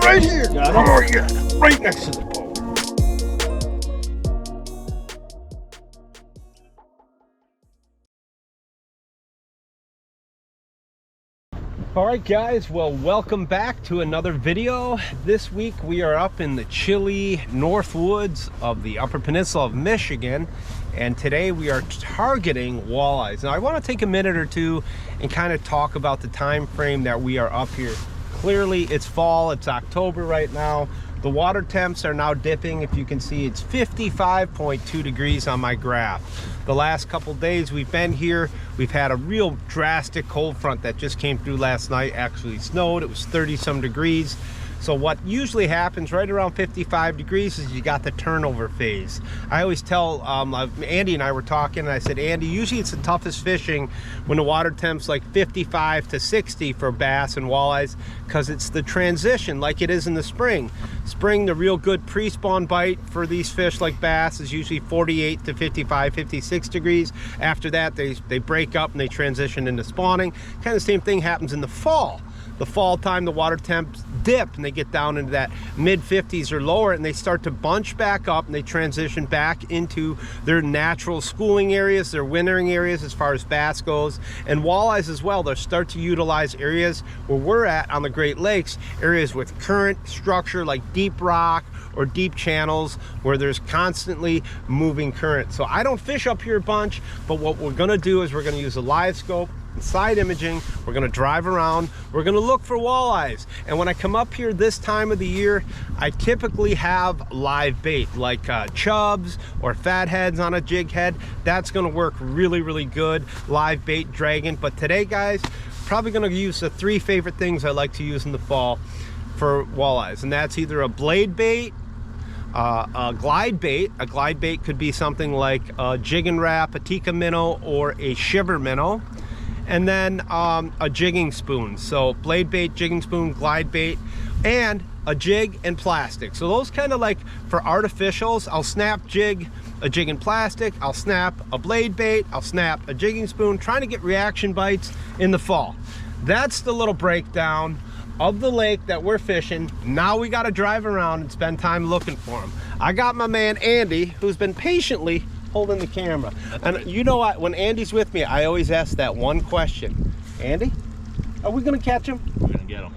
Right here. Got him. Oh, yeah. Right next to the boat. All right, guys. Well, welcome back to another video. This week we are up in the chilly north woods of the Upper Peninsula of Michigan, and today we are targeting walleyes. Now, I want to take a minute or two and kind of talk about the time frame that we are up here. Clearly it's fall, it's October right now. The water temps are now dipping. If you can see, it's 55.2 degrees on my graph. The last couple days we've been here, we've had a real drastic cold front that just came through last night. Actually snowed. It was 30 some degrees. So what usually happens right around 55 degrees is you got the turnover phase. I always tell, Andy and I were talking, and I said, Andy, usually it's the toughest fishing when the water temp's like 55 to 60 for bass and walleyes, because it's the transition like it is in the spring. Spring, the real good pre-spawn bite for these fish like bass is usually 48 to 55, 56 degrees. After that, they break up and they transition into spawning. Kind of the same thing happens in the fall. The fall time, the water temps dip and they get down into that mid 50s or lower, and they start to bunch back up and they transition back into their natural schooling areas, their wintering areas as far as bass goes, and walleyes as well. They'll start to utilize areas where we're at on the Great Lakes, areas with current structure like deep rock or deep channels where there's constantly moving current. So I don't fish up here a bunch, but what we're gonna do is we're gonna use a live scope, side imaging. We're going to drive around, we're going to look for walleyes, and when I come up here this time of the year, I typically have live bait like chubs or fatheads on a jig head. That's going to work really good, live bait, dragging. But today, guys, probably going to use the three favorite things I like to use in the fall for walleyes, and that's either a blade bait, a glide bait. A glide bait could be something like a jig and wrap, a tikka minnow, or a shiver minnow, and then a jigging spoon. So blade bait, jigging spoon, glide bait, and a jig and plastic. So those kind of like for artificials, I'll snap a jig and plastic, I'll snap a blade bait, I'll snap a jigging spoon, trying to get reaction bites in the fall. That's the little breakdown of the lake that we're fishing. Now we got to drive around and spend time looking for them. I got my man Andy, who's been patiently holding the camera. And you know what, when Andy's with me, I always ask that one question. Andy, are we gonna catch him? We're gonna get him.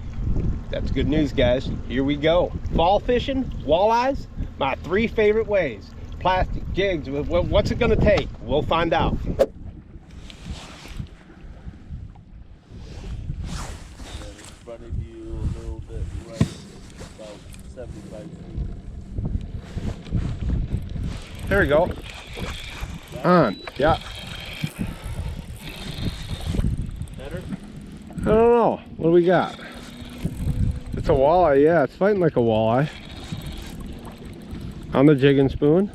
That's good news, guys. Here we go. Fall fishing, walleyes, my three favorite ways. Plastic, jigs, what's it gonna take? We'll find out. Front of you a little bit right, about 75 feet. There we go. On, yeah. Better? I don't know. What do we got? It's a walleye, yeah. It's fighting like a walleye. On the jigging spoon.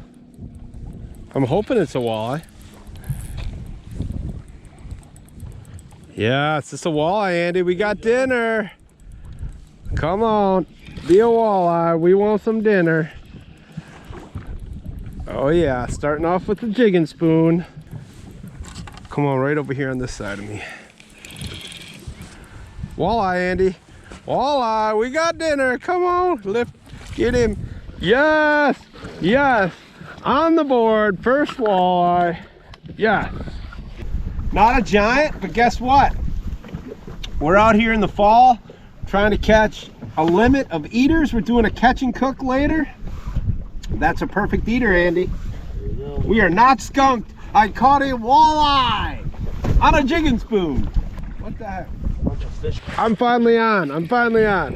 I'm hoping it's a walleye. Yeah, it's just a walleye, Andy. We got dinner. Come on. Be a walleye. We want some dinner. Oh yeah, starting off with the jigging spoon. Come on, right over here on this side of me. Walleye, Andy. Walleye, we got dinner. Come on, lift, get him. Yes, yes. On the board, first walleye. Yes. Not a giant, but guess what? We're out here in the fall trying to catch a limit of eaters. We're doing a catch and cook later. That's a perfect eater, Andy. We are not skunked. I caught a walleye on a jigging spoon. What the heck? I'm finally on. I'm finally on.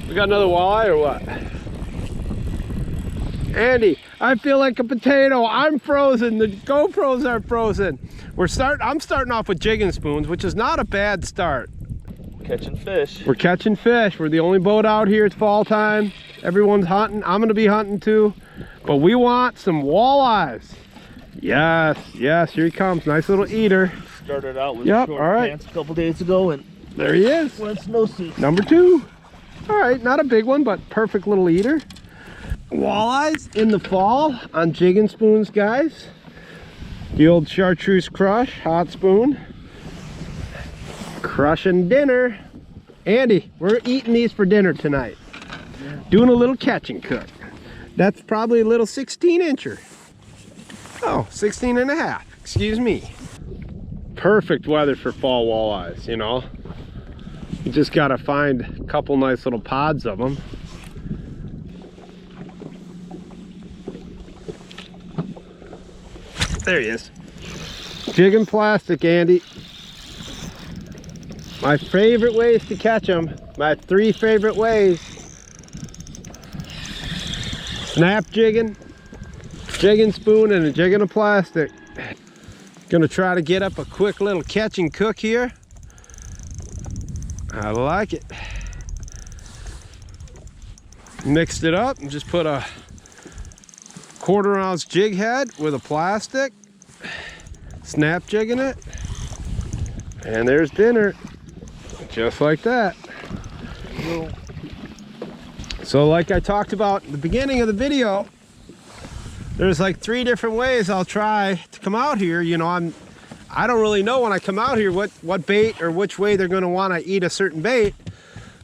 We got another walleye or what? Andy, I feel like a potato. I'm frozen. The GoPros are frozen. I'm starting off with jigging spoons, which is not a bad start. Catching fish. We're catching fish. We're the only boat out here. It's fall time. Everyone's hunting. I'm going to be hunting too. But we want some walleyes. Yes, yes, here he comes. Nice little eater. Started out with Yep, short all right. pants a couple days ago, and There he is. went snowsuits. Number 2. All right, not a big one, but perfect little eater. Walleyes in the fall on jigging spoons, guys. The old Chartreuse Crush hot spoon. Crushing dinner. Andy, we're eating these for dinner tonight. Doing a little catch and cook. That's probably a little 16-incher. Oh, 16 and a half, excuse me. Perfect weather for fall walleyes, you know. You just gotta find a couple nice little pods of them. There he is. Jigging plastic, Andy. My favorite ways to catch them. My 3 favorite ways. Snap jigging, jigging spoon, and a jigging of plastic. Gonna try to get up a quick little catch and cook here. I like it. Mixed it up and just put a 1/4 ounce jig head with a plastic. Snap jigging it. And there's dinner. Just like that. So like I talked about at the beginning of the video, there's like 3 different ways I'll try to come out here. You know, I don't really know when I come out here what bait or which way they're gonna wanna eat a certain bait.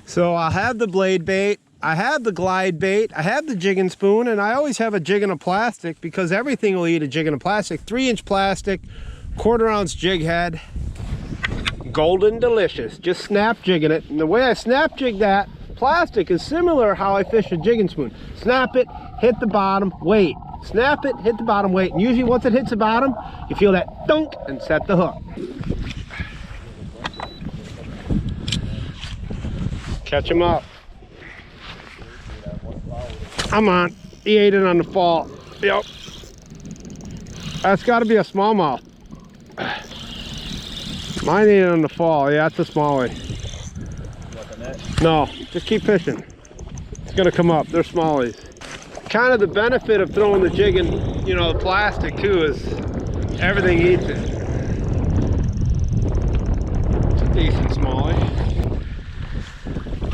So I'll have the blade bait, I have the glide bait, I have the jigging spoon, and I always have a jigging of plastic because everything will eat a jigging of plastic. 3-inch plastic, 1/4 ounce jig head, golden delicious. Just snap jigging it. And the way I snap jig that plastic is similar how I fish a jigging spoon. Snap it, hit the bottom, wait. Snap it, hit the bottom, wait. And usually once it hits the bottom, you feel that thunk and set the hook. Catch him up. Come on. He ate it on the fall. Yep. That's got to be a smallmouth. Mine ate it on the fall. Yeah, it's a smallie. No, just keep fishing. It's gonna come up. They're smallies. Kind of the benefit of throwing the jig in, you know, the plastic too, is everything eats it. It's a decent smallie.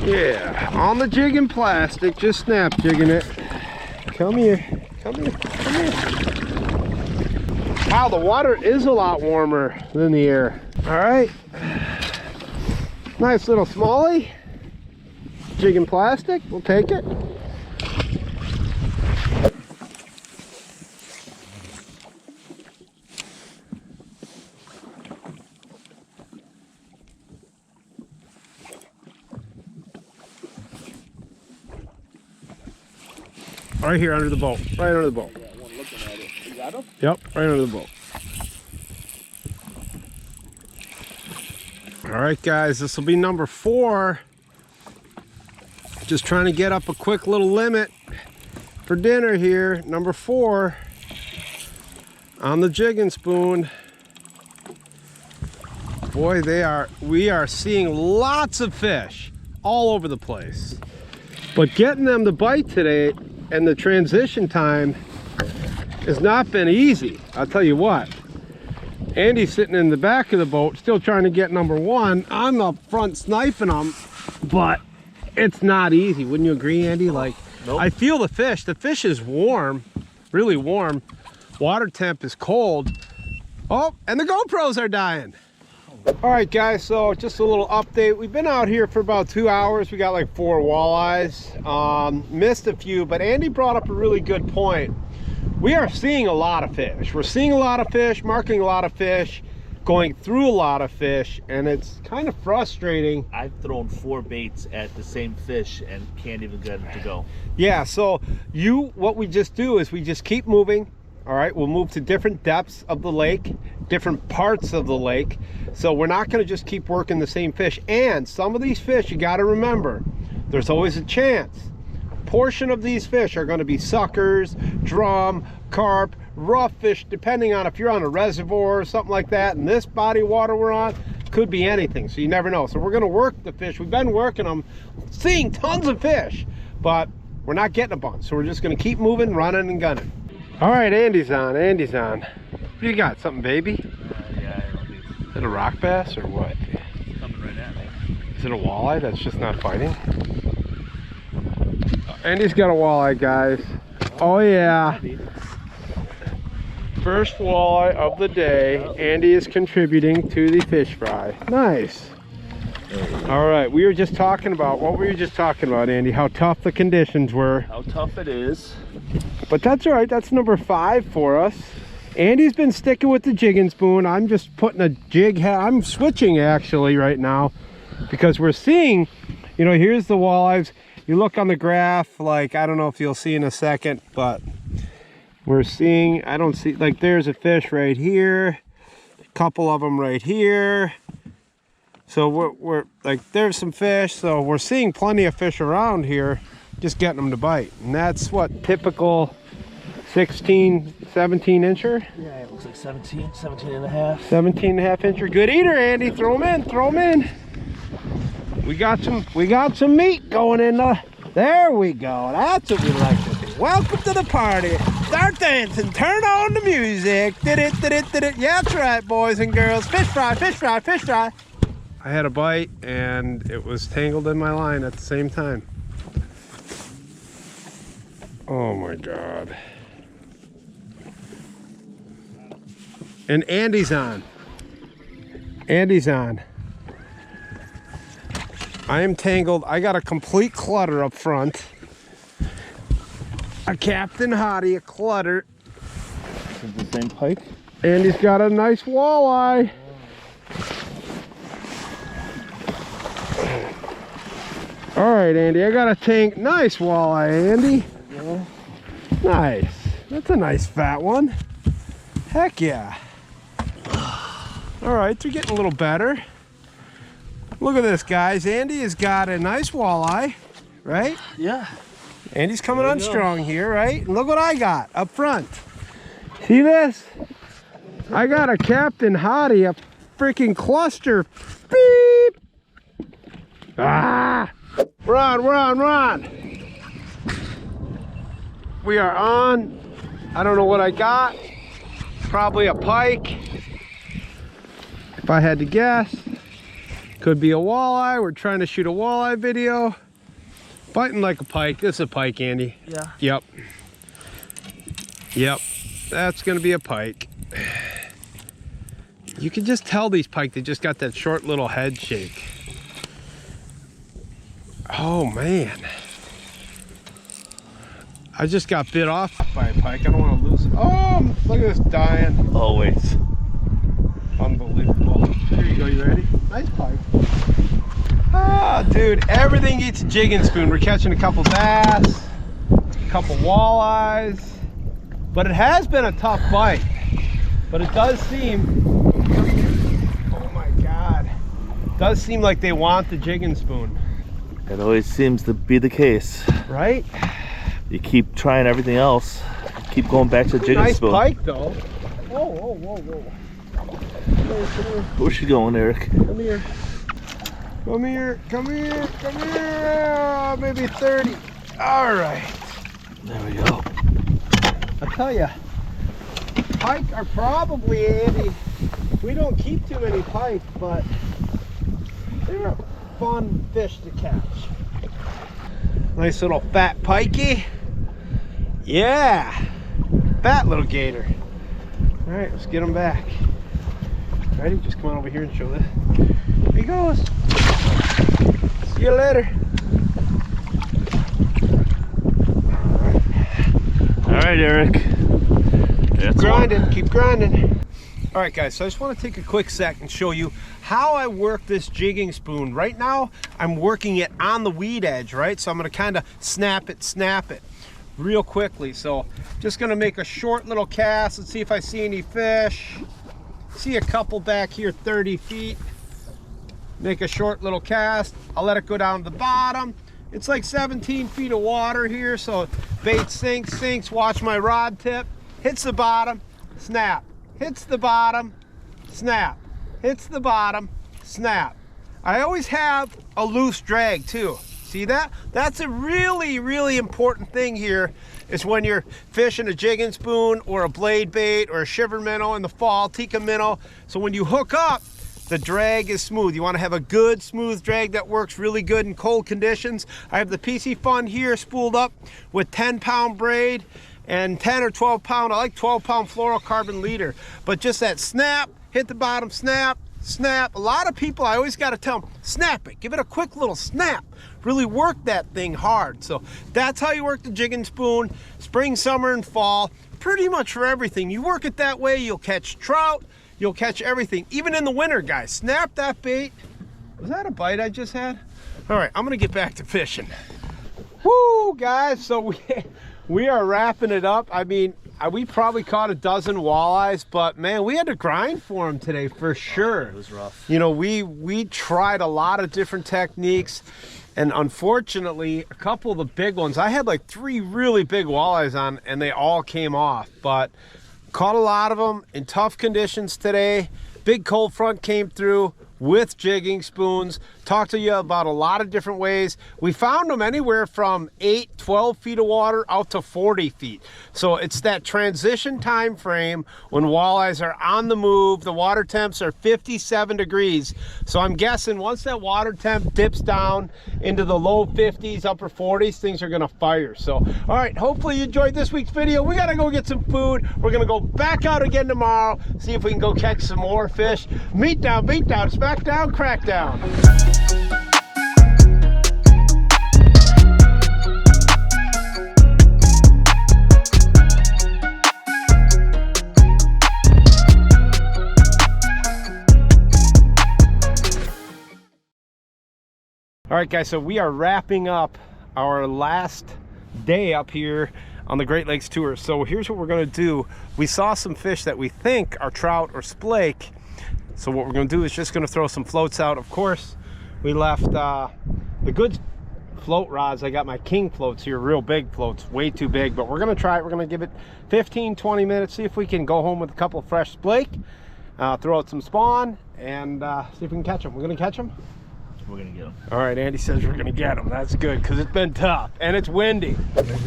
Yeah, on the jig in plastic, just snap jigging it. Come here, come here, come here. Wow, the water is a lot warmer than the air. All right, nice little smallie. Jigging plastic, we'll take it. Right here under the boat, right under the boat. Yeah, one looking at it. You got him? Yep, right under the boat. All right, guys, this will be number 4. Just trying to get up a quick little limit for dinner here. Number 4 on the jigging spoon. Boy, we are seeing lots of fish all over the place. But getting them to bite today and the transition time has not been easy. I'll tell you what. Andy's sitting in the back of the boat still trying to get number 1. I'm up front sniping them, but it's not easy. Wouldn't you agree, Andy? Like, Nope. I feel the fish. The fish is warm, really warm. Water temp is cold. Oh, and the GoPros are dying. All right, guys, so just a little update. We've been out here for about 2 hours. We got like 4 walleyes. Missed a few, but Andy brought up a really good point. We are seeing a lot of fish. We're seeing a lot of fish, marking a lot of fish, going through a lot of fish, and it's kind of frustrating. I've thrown 4 baits at the same fish and can't even get them to go. Yeah, so what we just do is we just keep moving. All right, we'll move to different depths of the lake, different parts of the lake. So we're not going to just keep working the same fish. And some of these fish, you got to remember, there's always a chance. A portion of these fish are going to be suckers, drum, carp, rough fish, depending on if you're on a reservoir or something like that. And this body of water we're on could be anything, so you never know. So we're going to work the fish. We've been working them, seeing tons of fish, but we're not getting a bunch. So we're just going to keep moving, running and gunning. All right, Andy's on, Andy's on. What do you got? Something baby? Yeah, it'll be Is it a rock bass or what? coming right at me. Is it a walleye that's just not fighting? Andy's got a walleye, guys. Oh yeah. First walleye of the day. Andy is contributing to the fish fry. Nice. All right, we were just talking about, what were you just talking about, Andy? How tough the conditions were. How tough it is. But that's all right, that's number 5 for us. Andy's been sticking with the jigging spoon. I'm just putting a jig head. I'm switching actually right now because we're seeing, you know, here's the walleyes. You look on the graph, like, I don't know if you'll see in a second, but we're seeing, I don't see, like there's a fish right here, a couple of them right here. So we're like, there's some fish. So we're seeing plenty of fish around here, just getting them to bite. And that's what typical 16, 17 incher? Yeah, it looks like 17 and a half. 17 and a half incher. Good eater, Andy. Throw them in, throw them in. We got some meat going in the, there we go. That's what we like to do. Welcome to the party. Start dancing, turn on the music. Did it. Yeah, that's right, boys and girls. Fish fry, fish fry, fish fry. I had a bite and it was tangled in my line at the same time. Oh my God. And Andy's on. Andy's on. I am tangled. I got a complete clutter up front. A Captain Hottie, a clutter. Is it the same pike? Andy's got a nice walleye. All right, Andy, I got a tank. Nice walleye, Andy. Yeah. Nice. That's a nice fat one. Heck yeah. All right, they're getting a little better. Look at this, guys. Andy has got a nice walleye, right? Yeah. Andy's coming on strong here, right? And look what I got up front. See this? I got a Captain Hottie, a freaking cluster. Beep. Ah. We're on. We are on. I don't know what I got. Probably a pike. If I had to guess. Could be a walleye. We're trying to shoot a walleye video. Biting like a pike. This is a pike, Andy. Yeah. Yep. That's gonna be a pike. You can just tell these pike, they just got that short little head shake. Oh man. I just got bit off by a pike. I don't want to lose it. Oh, look at this dying. Always. Unbelievable. Here you go, you ready? Nice pike. Ah, dude, everything eats a jigging spoon. We're catching a couple bass, a couple walleyes, but it has been a tough bite. But it does seem, oh my God, it does seem like they want the jigging spoon. It always seems to be the case. Right? You keep trying everything else. Keep going back to the jigging spoon. Nice pike though. Whoa. Come here. Where's she going, Eric? Come here. Oh, maybe 30. All right. There we go. I tell you, pike are probably, Andy, we don't keep too many pike, but they're a fun fish to catch. Nice little fat pikey. Yeah. Fat little gator. All right, let's get him back. Ready? Just come on over here and show this. Here he goes. See you later. All right, Eric. Keep grinding. All right, guys, so I just want to take a quick sec and show you how I work this jigging spoon. Right now, I'm working it on the weed edge, right? So I'm going to kind of snap it real quickly. So just going to make a short little cast. Let's see if I see any fish. See a couple back here 30 feet. Make a short little cast. I'll let it go down to the bottom. It's like 17 feet of water here, so bait sinks. Watch my rod tip. Hits the bottom, snap. Hits the bottom, snap. Hits the bottom, snap. I always have a loose drag too. See that? That's a really important thing here is when you're fishing a jigging spoon or a blade bait or a shiver minnow in the fall, tikka minnow. So when you hook up, the drag is smooth. You want to have a good smooth drag that works really good in cold conditions. I have the Piscifun here spooled up with 10-pound braid and 10 or 12 pound, I like 12-pound fluorocarbon leader. But just that snap, hit the bottom, snap, snap. A lot of people, I always got to tell them, snap it. Give it a quick little snap. Really work that thing hard. So that's how you work the jigging spoon, spring, summer, and fall. Pretty much for everything. You work it that way, you'll catch trout, you'll catch everything. Even in the winter, guys. Snap that bait. Was that a bite I just had? All right, I'm gonna get back to fishing. Woo, guys, so we are wrapping it up. I mean, we probably caught a dozen walleyes, but man, we had to grind for them today for sure. It was rough. You know, we tried a lot of different techniques, and unfortunately, a couple of the big ones, I had like 3 really big walleyes on, and they all came off, but caught a lot of them in tough conditions today. Big cold front came through with jigging spoons. Talked to you about a lot of different ways. We found them anywhere from 8, 12 feet of water out to 40 feet. So it's that transition time frame when walleyes are on the move. The water temps are 57 degrees. So I'm guessing once that water temp dips down into the low 50s, upper 40s, things are gonna fire. So, all right, hopefully you enjoyed this week's video. We gotta go get some food. We're gonna go back out again tomorrow, see if we can go catch some more fish. Meat down, smack down, crackdown. All right, guys, so we are wrapping up our last day up here on the Great Lakes tour. So here's what we're gonna do. We saw some fish that we think are trout or splake. So what we're gonna do is just gonna throw some floats out. Of course, we left the good float rods. I got my king floats here, real big floats, way too big, but we're gonna try it. We're gonna give it 15-20 minutes, see if we can go home with a couple of fresh splake, throw out some spawn, and see if we can catch them. We're gonna catch them? We're gonna get them. All right, Andy says we're gonna get them. That's good, because it's been tough and it's windy. Just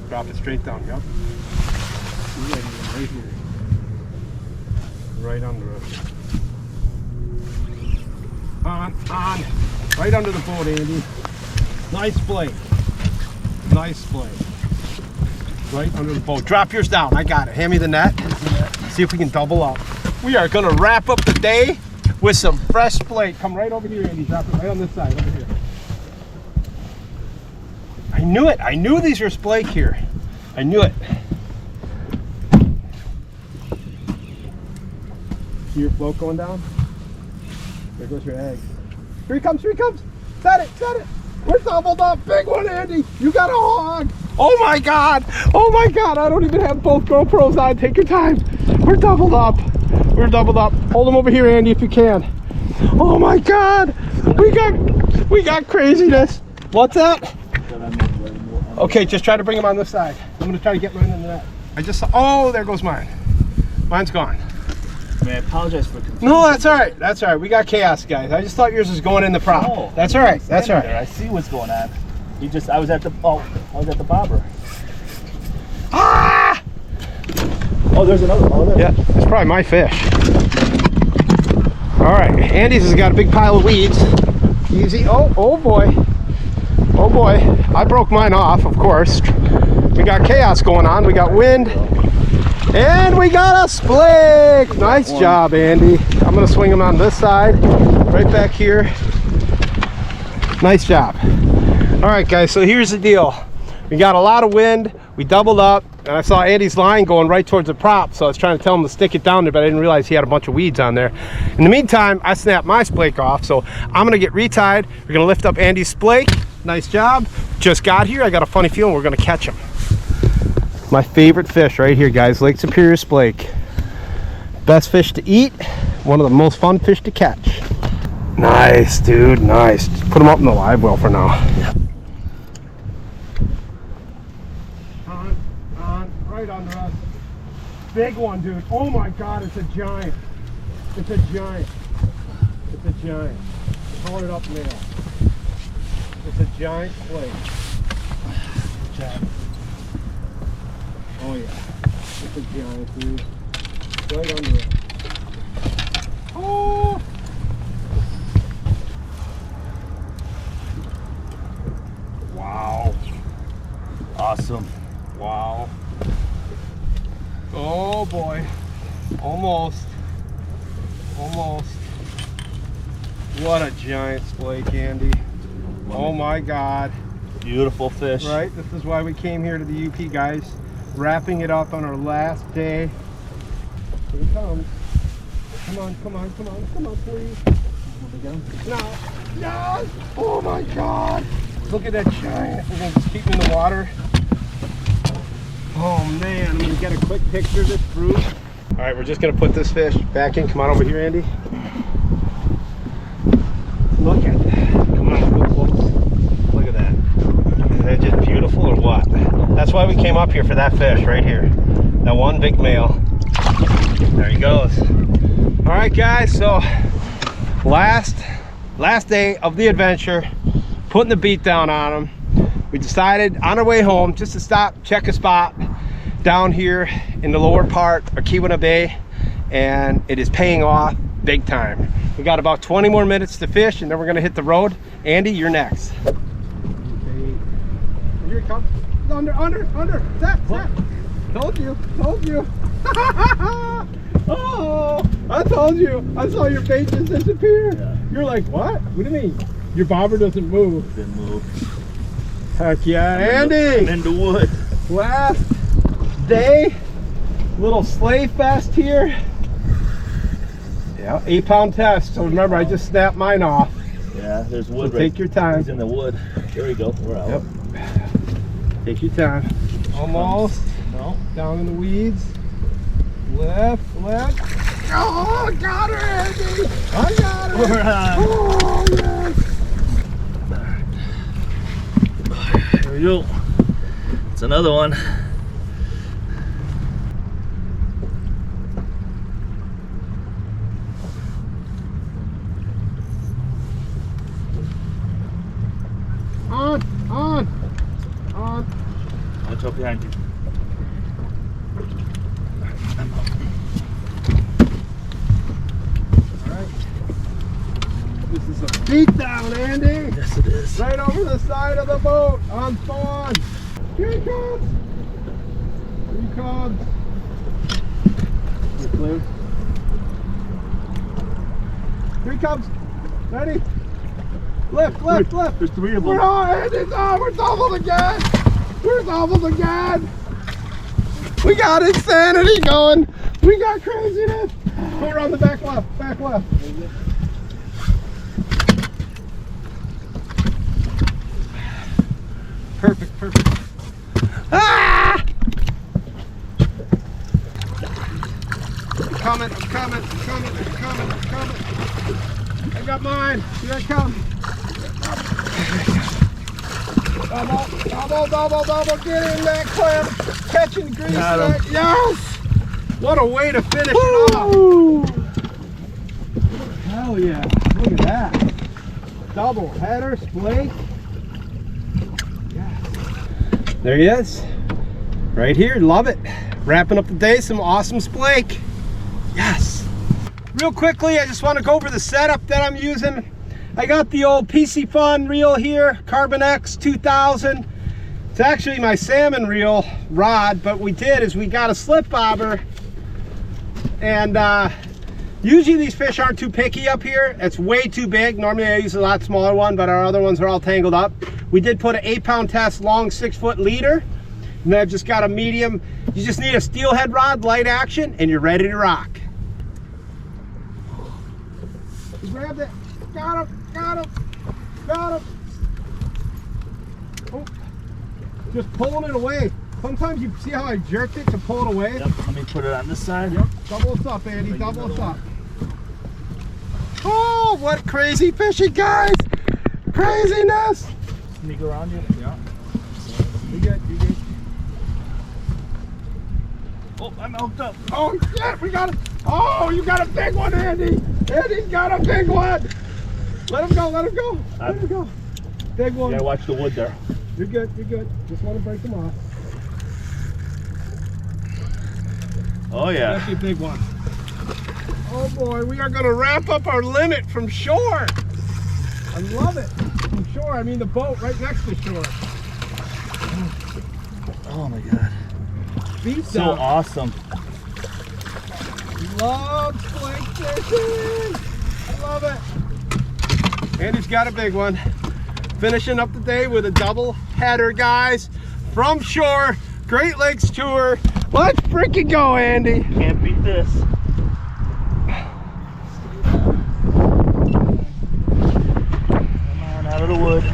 drop it straight down, yep. Right here. Right under us. On. Right under the boat, Andy. Nice play. Nice play. Right under the boat. Drop yours down. I got it. Hand me the net. See if we can double up. We are gonna wrap up the day with some fresh splake. Come right over here, Andy. Drop it right on this side, over here. I knew it. I knew these were splake here. I knew it. See your float going down? There goes your egg. Here he comes, here he comes. Set it, set it. We're doubled up. Big one, Andy. You got a hog. Oh my God. Oh my God. I don't even have both GoPros on. Take your time. We're doubled up. We're doubled up. Hold them over here, Andy, if you can. Oh my God. We got craziness. What's that? Okay, just try to bring him on this side. I'm gonna try to get mine in the net. I just saw, oh, there goes mine. Mine's gone. I mean, I apologize for confusion. No, that's all right. That's all right. We got chaos, guys. I just thought yours was going in the prop. No, that's all right. That's all right. I see what's going on. I was at the bobber. Ah! Oh, there's another one. Oh, there. Yeah, it's probably my fish. All right, Andy's has got a big pile of weeds. Easy. Oh boy. Oh boy. I broke mine off, of course. We got chaos going on. We got wind. And we got a splake. Nice job, Andy. I'm gonna swing him on this side, right back here. Nice job. All right, guys, so here's the deal. We got a lot of wind. We doubled up, and I saw Andy's line going right towards the prop, so I was trying to tell him to stick it down there, but I didn't realize he had a bunch of weeds on there. In the meantime, I snapped my splake off, so I'm gonna get retied. We're gonna lift up Andy's splake. Nice job. Just got here. I got a funny feeling we're gonna catch him. My favorite fish right here, guys, Lake Superior splake. Best fish to eat, one of the most fun fish to catch. Nice, dude, nice. Just put them up in the live well for now. On, right under us. Big one, dude. Oh my God, it's a giant. It's a giant. It's a giant. Hold it up now. It's a giant splake. job. Oh yeah. It's a giant, dude. Right under it. Oh! Wow. Awesome. Wow. Oh boy. Almost. Almost. What a giant splake, Andy. Oh my God. Beautiful fish. Right? This is why we came here to the UP, guys. Wrapping it up on our last day. Here it comes. Come on, come on, come on, come on, please. No. Yes! Oh my God. Look at that giant. We're going to just keep him in the water. Oh man, I'm going to get a quick picture of this fruit. All right, we're just going to put this fish back in. Come on over here, Andy. Look at that. Come on, go close. Look at that. Is that just beautiful or what? That's why we came up here for that fish right here. That one big male. There he goes. All right, guys, so last day of the adventure, putting the beat down on him. We decided on our way home just to stop, check a spot down here in the lower part of Keweenaw Bay, and it is paying off big time. We got about 20 more minutes to fish, and then we're gonna hit the road. Andy, you're next. Here it comes. Under. Zach. Told you. Oh, I told you. I saw your bait just disappear. Yeah. You're like, what? What do you mean? Your bobber doesn't move. Didn't move. Heck yeah, Andy. I'm in the wood. Last day, little sleigh fest here. Yeah, 8-pound test. So remember, I just snapped mine off. Yeah, there's wood. So take your time. He's in the wood. There we go. We're out. Yep. Take your time. Almost. No. Down in the weeds. Left. Oh, I got her, Andy. I got her. We're on. Oh, yes. There we go. It's another one. On. Watch out behind you. Alright. This is a beat down, Andy. Yes, it is. Right over the side of the boat on spawn. Here he comes. You're clear. Here he comes. Ready? Lift. There's 3 of them. We're on, Andy. We're doubled again. We got insanity going. We got craziness. Go around the back left. Perfect. Ah! I'm coming. I got mine. Here I come. Double. Get in that clip. Catching grease. Yes! What a way to finish it off. Hell yeah. Look at that. Double header, splake. Yes. There he is. Right here. Love it. Wrapping up the day. Some awesome splake. Yes. Real quickly, I just want to go over the setup that I'm using. I got the old Piscifun reel here, Carbon X 2000. It's actually my salmon reel rod, but we got a slip bobber, and usually these fish aren't too picky up here. It's way too big. Normally I use a lot smaller one, but our other ones are all tangled up. We did put an 8-pound test long 6-foot leader, and then I've just got a medium. You just need a steelhead rod, light action, and you're ready to rock. You grabbed it. Got him. Oh, just pulling it away. Sometimes you see how I jerked it to pull it away? Yep, let me put it on this side. Yep, double us up, Andy, double us up. Oh, what crazy fishing, guys! Craziness! Let me go around you. Yeah. You good. Oh, I'm hooked up. Oh, shit, we got it. Oh, you got a big one, Andy. Andy's got a big one. Let him go. Big one. Yeah, watch the wood there. You're good, you're good. Just want to break them off. Oh yeah. That's a big one. Oh boy, we are gonna wrap up our limit from shore. I love it. From shore, I mean the boat right next to shore. Oh my god. Beat So down. awesome. Love SPLAKE fishing. I love it. Andy's got a big one. Finishing up the day with a double header, guys. From shore, Great Lakes tour. Let's freaking go, Andy. Can't beat this. Come on, out of the wood.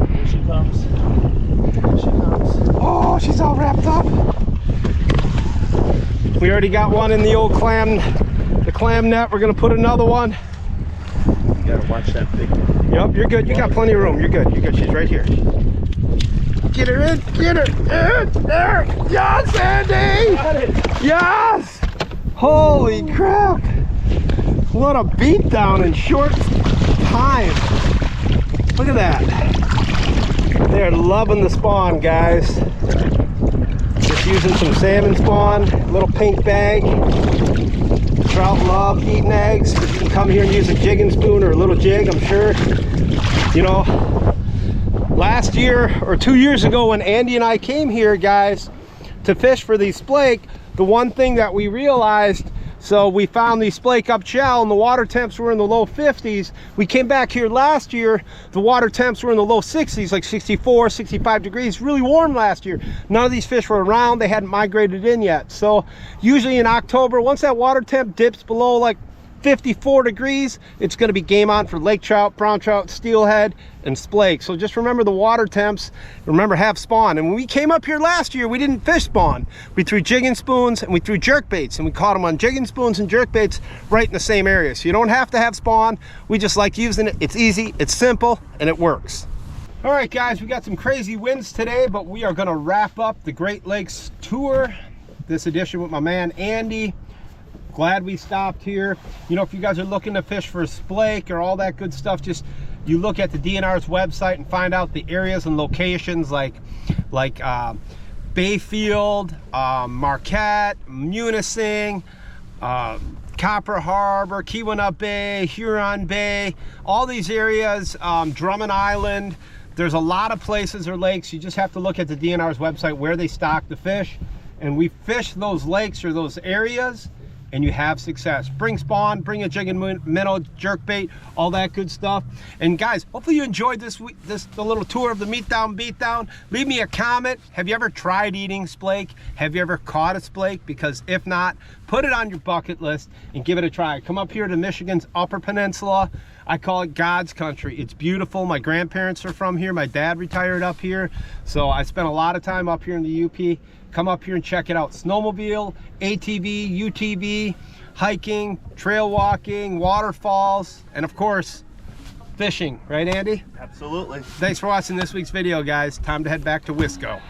Here she comes. Here she comes. Oh, she's all wrapped up. We already got one in the old clam net. We're gonna put another one. You gotta watch that big one. Yep, you're good. You got plenty of room. You're good. You're good. She's right here. Get her in. Get her in. There. Yes, Andy. Got it. Yes. Holy crap. What a beatdown in short time. Look at that. They're loving the spawn, guys. Just using some salmon spawn, little pink bag. Trout love eating eggs. You can come here and use a jigging spoon or a little jig, I'm sure. You know, last year or 2 years ago when Andy and I came here, guys, to fish for these SPLAKE, the one thing that we realized, so we found these SPLAKE up shell and the water temps were in the low 50s. We came back here last year, the water temps were in the low 60s, like 64, 65 degrees, really warm last year. None of these fish were around, they hadn't migrated in yet. So usually in October, once that water temp dips below like 54 degrees, it's going to be game on for lake trout, brown trout, steelhead, and SPLAKE. So just remember the water temps, remember have spawn. And when we came up here last year, we didn't fish spawn. We threw jigging spoons and we threw jerk baits, and we caught them on jigging spoons and jerk baits right in the same area. So you don't have to have spawn. We just like using it. It's easy, it's simple, and it works. All right, guys, we got some crazy winds today, but we are going to wrap up the Great Lakes tour, this edition with my man Andy. Glad we stopped here. You know, if you guys are looking to fish for SPLAKE or all that good stuff, just you look at the DNR's website and find out the areas and locations like Bayfield, Marquette, Munising, Copper Harbor, Keweenaw Bay, Huron Bay, all these areas, Drummond Island. There's a lot of places or lakes. You just have to look at the DNR's website where they stock the fish, and we fish those lakes or those areas and you have success. Bring spawn, bring a jigging minnow, jerk bait, all that good stuff. And guys, hopefully you enjoyed the little tour of the meat down, beat down. Leave me a comment. Have you ever tried eating SPLAKE? Have you ever caught a SPLAKE? Because if not, put it on your bucket list and give it a try. Come up here to Michigan's Upper Peninsula. I call it God's country. It's beautiful. My grandparents are from here. My dad retired up here. So I spent a lot of time up here in the UP. Come up here and check it out. Snowmobile, ATV, UTV, hiking, trail walking, waterfalls, and of course, fishing. Right, Andy? Absolutely. Thanks for watching this week's video, guys. Time to head back to Wisco.